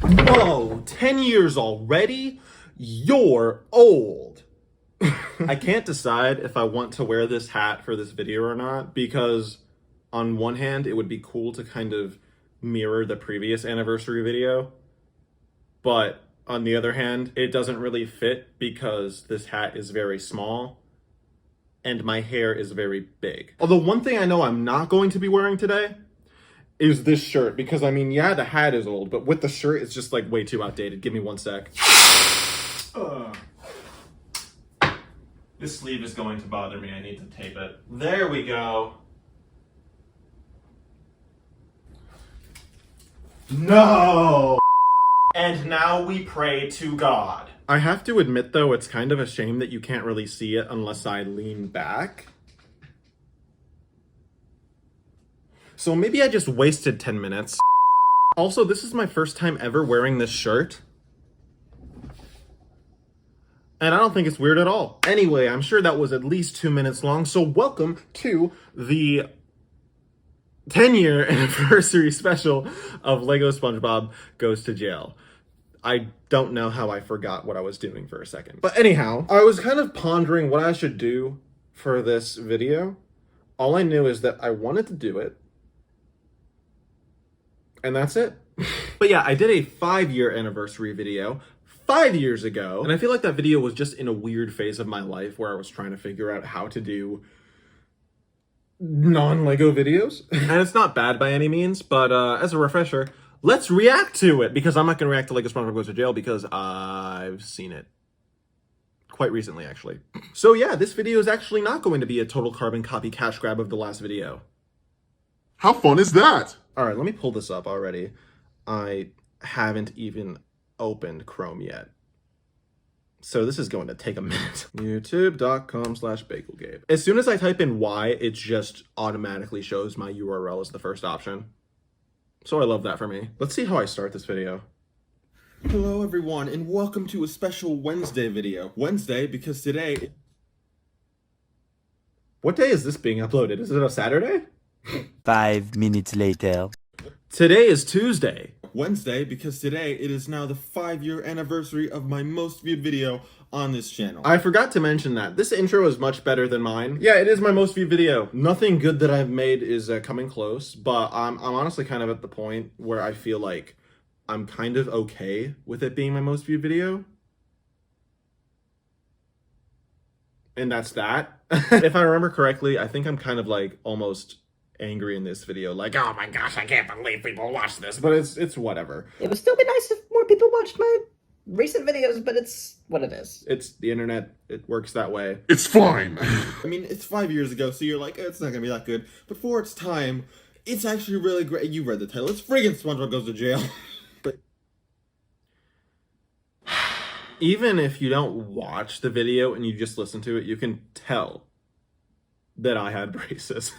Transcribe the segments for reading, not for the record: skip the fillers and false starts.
Whoa, 10 years already? You're old. I can't decide if I want to wear this hat for this video or not, because on one hand, it would be cool to kind of mirror the previous anniversary video, but on the other hand, it doesn't really fit because this hat is very small and my hair is very big. Although one thing I know I'm not going to be wearing today is this shirt, because I mean, yeah, the hat is old, but with the shirt, it's just like way too outdated. Give me one sec. This sleeve is going to bother me. I need to tape it. There we go. No! And now we pray to God. I have to admit though, it's kind of a shame that you can't really see it unless I lean back. So maybe I just wasted 10 minutes. Also, this is my first time ever wearing this shirt. And I don't think it's weird at all. Anyway, I'm sure that was at least 2 minutes long, so welcome to the 10-year anniversary special of Lego SpongeBob Goes to Jail. I don't know how I forgot what I was doing for a second. But anyhow, I was kind of pondering what I should do for this video. All I knew is that I wanted to do it. And that's it. But yeah, I did a 5-year anniversary video 5 years ago. And I feel like that video was just in a weird phase of my life where I was trying to figure out how to do non-Lego videos. And it's not bad by any means, but as a refresher, let's react to it, because I'm not going to react to Lego SpongeBob Goes to Jail because I've seen it quite recently, actually. So yeah, this video is actually not going to be a total carbon copy cash grab of the last video. How fun is that? All right, let me pull this up already. I haven't even opened Chrome yet, so this is going to take a minute. YouTube.com/BagelGabe. As soon as I type in Y, it just automatically shows my URL as the first option. So I love that for me. Let's see how I start this video. Hello everyone, and welcome to a special Wednesday video. Wednesday because today... What day is this being uploaded? Is it a Saturday? 5 minutes later. Today is Tuesday. Wednesday because today it is now the 5-year anniversary of my most viewed video on this channel. I forgot to mention that. This intro is much better than mine. Yeah, it is my most viewed video. Nothing good that I've made is coming close, but I'm honestly kind of at the point where I feel like I'm kind of okay with it being my most viewed video. And that's that. If I remember correctly, I think I'm kind of like almost angry in this video, like, oh my gosh, I can't believe people watch this, but it's whatever. It would still be nice if more people watched my recent videos, but it's what it is. It's the internet, it works that way. It's fine. I mean, it's 5 years ago, so you're like, it's not gonna be that good, but for its time, it's actually really great. You read the title, it's friggin' SpongeBob Goes to Jail. But even if you don't watch the video and you just listen to it, you can tell that I had braces.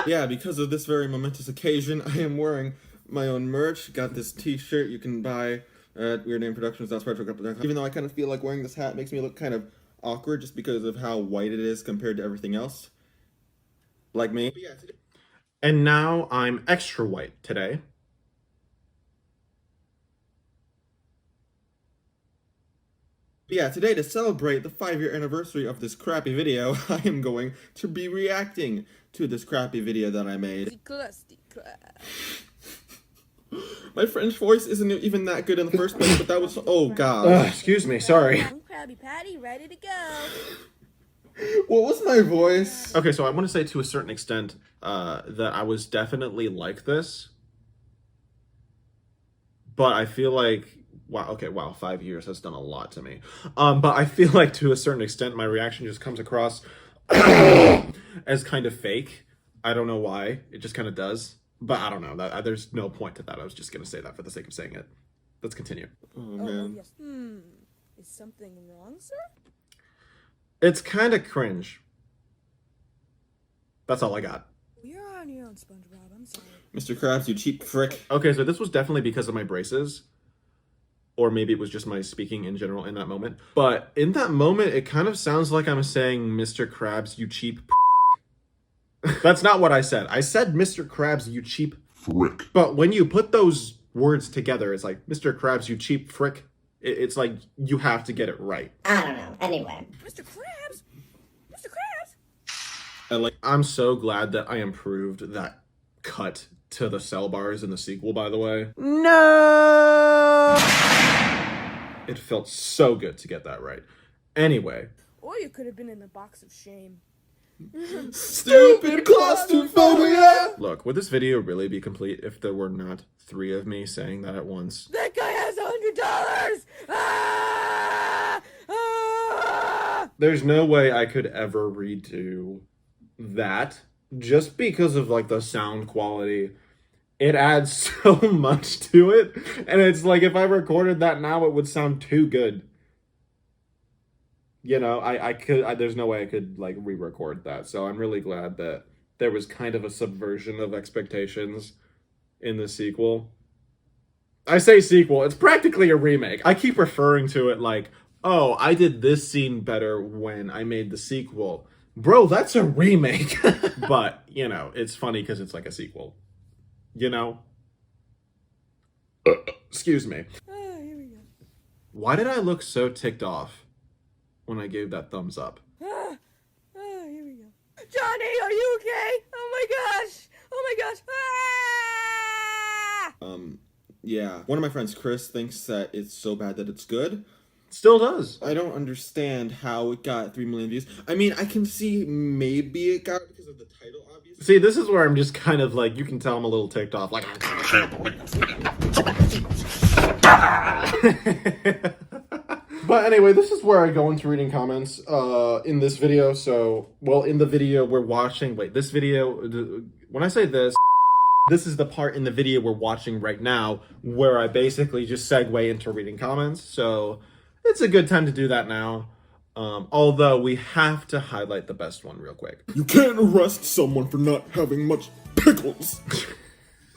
Yeah, because of this very momentous occasion, I am wearing my own merch. Got this t-shirt you can buy at Weird Name Productions. Even though I kind of feel like wearing this hat makes me look kind of awkward just because of how white it is compared to everything else. Like me. And now I'm extra white today. Yeah, today, to celebrate the 5-year anniversary of this crappy video, I am going to be reacting to this crappy video that I made. My French voice isn't even that good in the first place, but that was... Oh, God. Excuse me, sorry. Krabby Patty, ready to go. What was my voice? Okay, so I want to say to a certain extent that I was definitely like this. But I feel like... Wow, okay, wow, 5 years has done a lot to me. But I feel like to a certain extent, my reaction just comes across as kind of fake. I don't know why. It just kind of does. But I don't know. There's no point to that. I was just going to say that for the sake of saying it. Let's continue. Oh, man. Yes. Is something wrong, sir? It's kind of cringe. That's all I got. You're on your own, SpongeBob. I'm sorry. Mr. Krabs, you cheap frick. Okay, so this was definitely because of my braces. Or maybe it was just my speaking in general in that moment. But in that moment, it kind of sounds like I'm saying, Mr. Krabs, you cheap That's not what I said. I said, Mr. Krabs, you cheap Frick. But when you put those words together. It's like, Mr. Krabs, you cheap frick. It's like, you have to get it right. I don't know. Anyway. Mr. Krabs? Mr. Krabs? And like, I'm so glad that I improved that cut to the cell bars in the sequel, by the way. No! It felt so good to get that right. Anyway. Or you could have been in the box of shame. Stupid claustrophobia! Look, would this video really be complete if there were not 3 of me saying that at once? That guy has $100! Ah! Ah! There's no way I could ever redo that just because of like the sound quality. It adds so much to it, and it's like if I recorded that now, it would sound too good. You know, there's no way I could like re-record that. So I'm really glad that there was kind of a subversion of expectations in the sequel. I say sequel, it's practically a remake. I keep referring to it like, oh, I did this scene better when I made the sequel. Bro, that's a remake. But, you know, it's funny because it's like a sequel. You know? Excuse me. Ah, here we go. Why did I look so ticked off when I gave that thumbs up? Ah, here we go. Johnny, are you okay? Oh my gosh! Oh my gosh! Ah! Yeah. One of my friends, Chris, thinks that it's so bad that it's good. Still does. I don't understand how it got 3 million views. I mean, I can see maybe it got because of the title, obviously. See, this is where I'm just kind of like, you can tell I'm a little ticked off. Like, but anyway, this is where I go into reading comments in this video. So, well, in the video we're watching, this video, when I say this, this is the part in the video we're watching right now where I basically just segue into reading comments. So it's a good time to do that now. Although we have to highlight the best one real quick. You can't arrest someone for not having much pickles.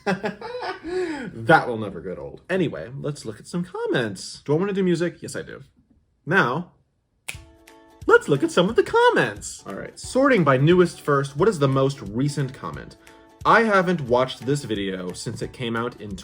That will never get old. Anyway, let's look at some comments. Do I want to do music? Yes, I do. Now, let's look at some of the comments. All right, sorting by newest first. What is the most recent comment? I haven't watched this video since it came out in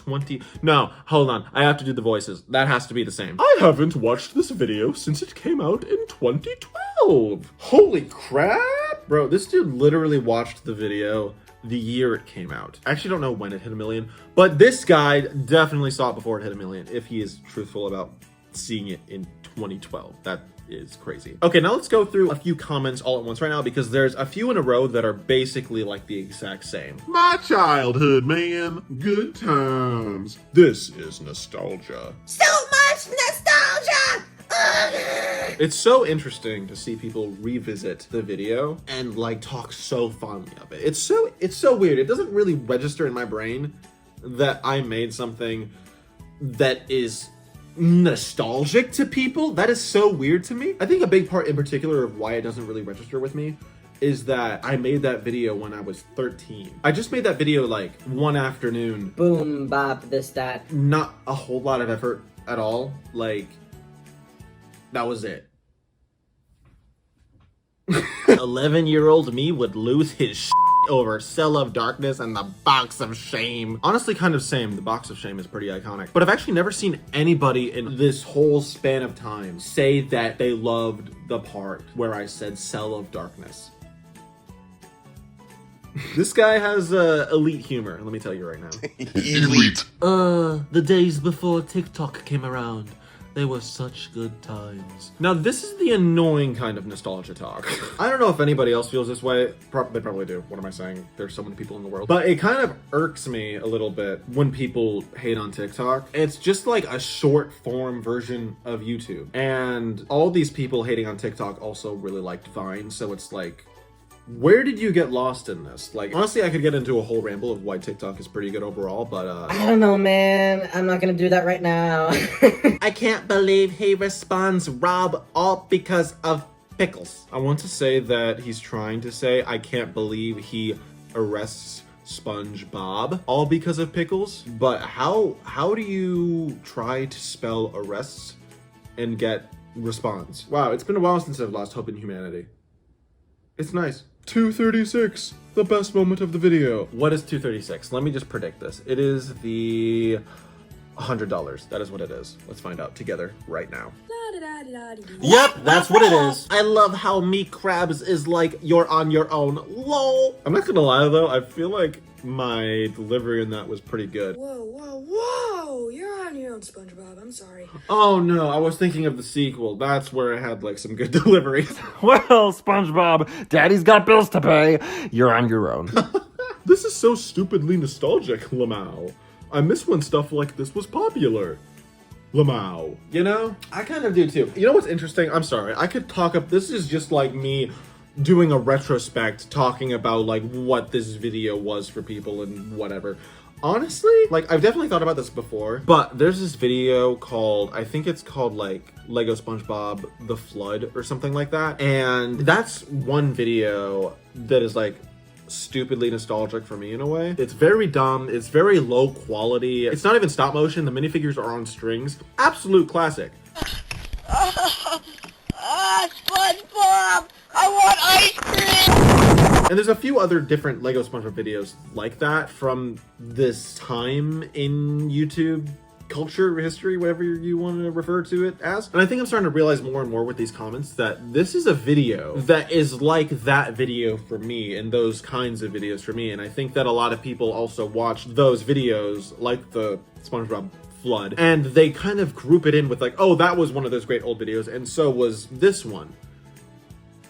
No, hold on. I have to do the voices. That has to be the same. I haven't watched this video since it came out in 2012. Holy crap! Bro, this dude literally watched the video the year it came out. I actually don't know when it hit 1 million, but this guy definitely saw it before it hit 1 million, if he is truthful about seeing it in 2012. That is crazy. Okay, now let's go through a few comments all at once right now because there's a few in a row that are basically like the exact same. My childhood, man. Good times. This is nostalgia. So much nostalgia! It's so interesting to see people revisit the video and like talk so fondly of it. It's so weird. It doesn't really register in my brain that I made something that is nostalgic to people. That is so weird to me. I think a big part in particular of why it doesn't really register with me is that I made that video when I was 13. I just made that video like one afternoon. Boom, bop, this, that. Not a whole lot of effort at all. Like, that was it. 11-year-old me would lose his shit over Cell of Darkness and the Box of Shame. Honestly, kind of same. The Box of Shame is pretty iconic. But I've actually never seen anybody in this whole span of time say that they loved the part where I said Cell of Darkness. This guy has elite humor, let me tell you right now. Elite. The days before TikTok came around. They were such good times. Now, this is the annoying kind of nostalgia talk. I don't know if anybody else feels this way. They probably do. What am I saying? There's so many people in the world. But it kind of irks me a little bit when people hate on TikTok. It's just like a short form version of YouTube. And all these people hating on TikTok also really liked Vine. So it's like, where did you get lost in this? Like, honestly, I could get into a whole ramble of why TikTok is pretty good overall, but I don't know, man. I'm not gonna do that right now. I can't believe he responds Rob all because of pickles. I want to say that he's trying to say, I can't believe he arrests SpongeBob all because of pickles. But how do you try to spell arrests and get responds? Wow, it's been a while since I've lost hope in humanity. It's nice. 2:36, the best moment of the video. What is 2:36? Let me just predict this. It is the $100. That is what it is. Let's find out together right now. La-da-da-da-da-dee. Yep, that's what it is. I love how meat crabs is like you're on your own. LOL. I'm not gonna lie though, I feel like my delivery in that was pretty good. Whoa, whoa, whoa! You're on your own, SpongeBob. I'm sorry. Oh no, I was thinking of the sequel. That's where I had like some good delivery. Well, SpongeBob, Daddy's got bills to pay. You're on your own. This is so stupidly nostalgic, Lamau. I miss when stuff like this was popular. Lamau. You know, I kind of do too. You know what's interesting? I'm sorry. I could talk up. This is just like me doing a retrospect, talking about like what this video was for people and whatever. Honestly, like I've definitely thought about this before, but there's this video called, I think it's called like Lego SpongeBob The Flood or something like that. And that's one video that is like stupidly nostalgic for me in a way. It's very dumb. It's very low quality. It's not even stop motion. The minifigures are on strings. Absolute classic. SpongeBob! I want ice cream! And there's a few other different Lego SpongeBob videos like that from this time in YouTube culture, history, whatever you want to refer to it as. And I think I'm starting to realize more and more with these comments that this is a video that is like that video for me and those kinds of videos for me. And I think that a lot of people also watch those videos like the SpongeBob Flood and they kind of group it in with like, oh, that was one of those great old videos and so was this one.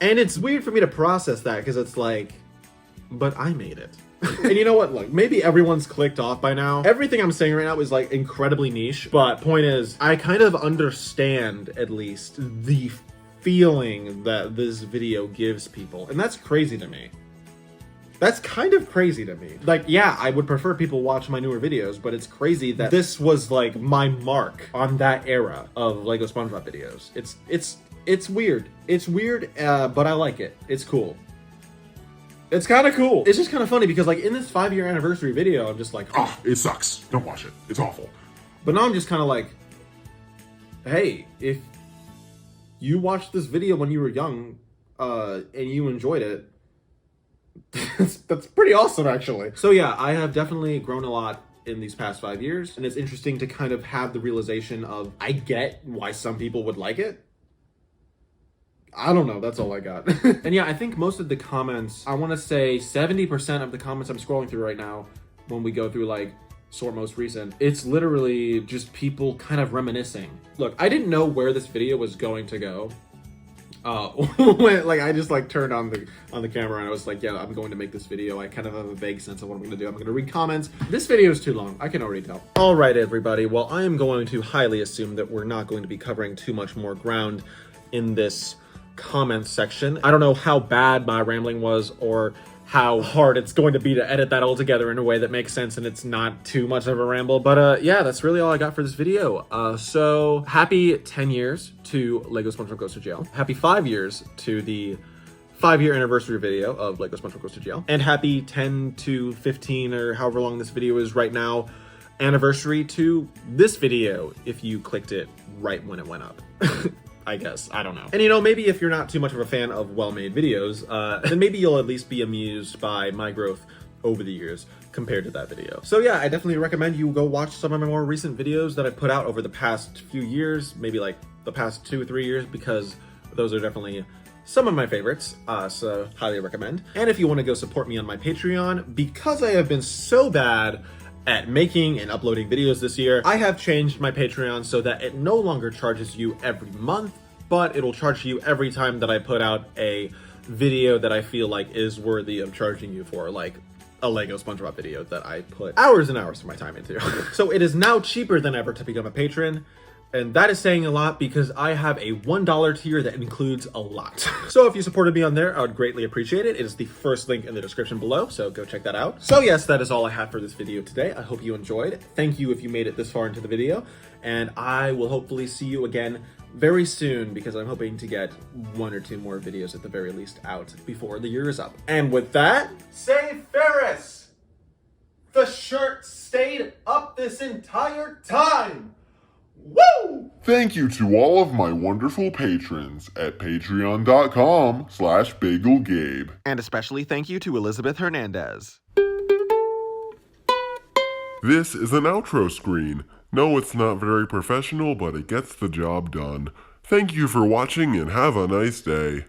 And it's weird for me to process that because it's like, but I made it. And you know what? Look, maybe everyone's clicked off by now. Everything I'm saying right now is like incredibly niche, but point is, I kind of understand at least the feeling that this video gives people. And that's crazy to me. That's kind of crazy to me. Like, yeah, I would prefer people watch my newer videos, but it's crazy that this was like my mark on that era of Lego SpongeBob videos. It's weird. It's weird, but I like it. It's cool. It's kind of cool. It's just kind of funny because like in this 5-year anniversary video, I'm just like, Ah, it sucks. Don't watch it. It's awful. but now I'm just kind of like, hey, if you watched this video when you were young, and you enjoyed it, that's pretty awesome actually. So yeah, I have definitely grown a lot in these past 5 years, and it's interesting to kind of have the realization of, I get why some people would like it. I don't know, that's all I got. And yeah, I think most of the comments, I want to say 70% of the comments I'm scrolling through right now, when we go through like sort most recent, it's literally just people kind of reminiscing. Look, I didn't know where this video was going to go. When like I just like turned on the camera and I was like, yeah, I'm going to make this video. I kind of have a vague sense of what I'm going to do. I'm going to read comments. This video is too long. I can already tell. All right, everybody. Well, I am going to highly assume that we're not going to be covering too much more ground in this comments section. I don't know how bad my rambling was or how hard it's going to be to edit that all together in a way that makes sense and it's not too much of a ramble, but yeah, that's really all I got for this video. So happy 10 years to Lego SpongeBob Goes to Jail. Happy 5 years to the 5-year anniversary video of Lego SpongeBob Goes to Jail, and happy 10 to 15 or however long this video is right now anniversary to this video if you clicked it right when it went up. I guess. I don't know. And you know, maybe if you're not too much of a fan of well-made videos, then maybe you'll at least be amused by my growth over the years compared to that video. So yeah, I definitely recommend you go watch some of my more recent videos that I put out over the past few years, maybe like the past 2 or 3 years, because those are definitely some of my favorites, so highly recommend. And if you want to go support me on my Patreon, because I have been so bad at making and uploading videos this year, I have changed my Patreon so that it no longer charges you every month, but it'll charge you every time that I put out a video that I feel like is worthy of charging you for, like a Lego SpongeBob video that I put hours and hours of my time into. So it is now cheaper than ever to become a patron. And that is saying a lot because I have a $1 tier that includes a lot. So if you supported me on there, I would greatly appreciate it. It is the first link in the description below, so go check that out. So yes, that is all I have for this video today. I hope you enjoyed. Thank you if you made it this far into the video. And I will hopefully see you again very soon because I'm hoping to get 1 or 2 more videos at the very least out before the year is up. And with that, say Ferris! The shirt stayed up this entire time! Woo! Thank you to all of my wonderful patrons at patreon.com/BagelGabe. And especially thank you to Elizabeth Hernandez. This is an outro screen. No, it's not very professional, but it gets the job done. Thank you for watching and have a nice day.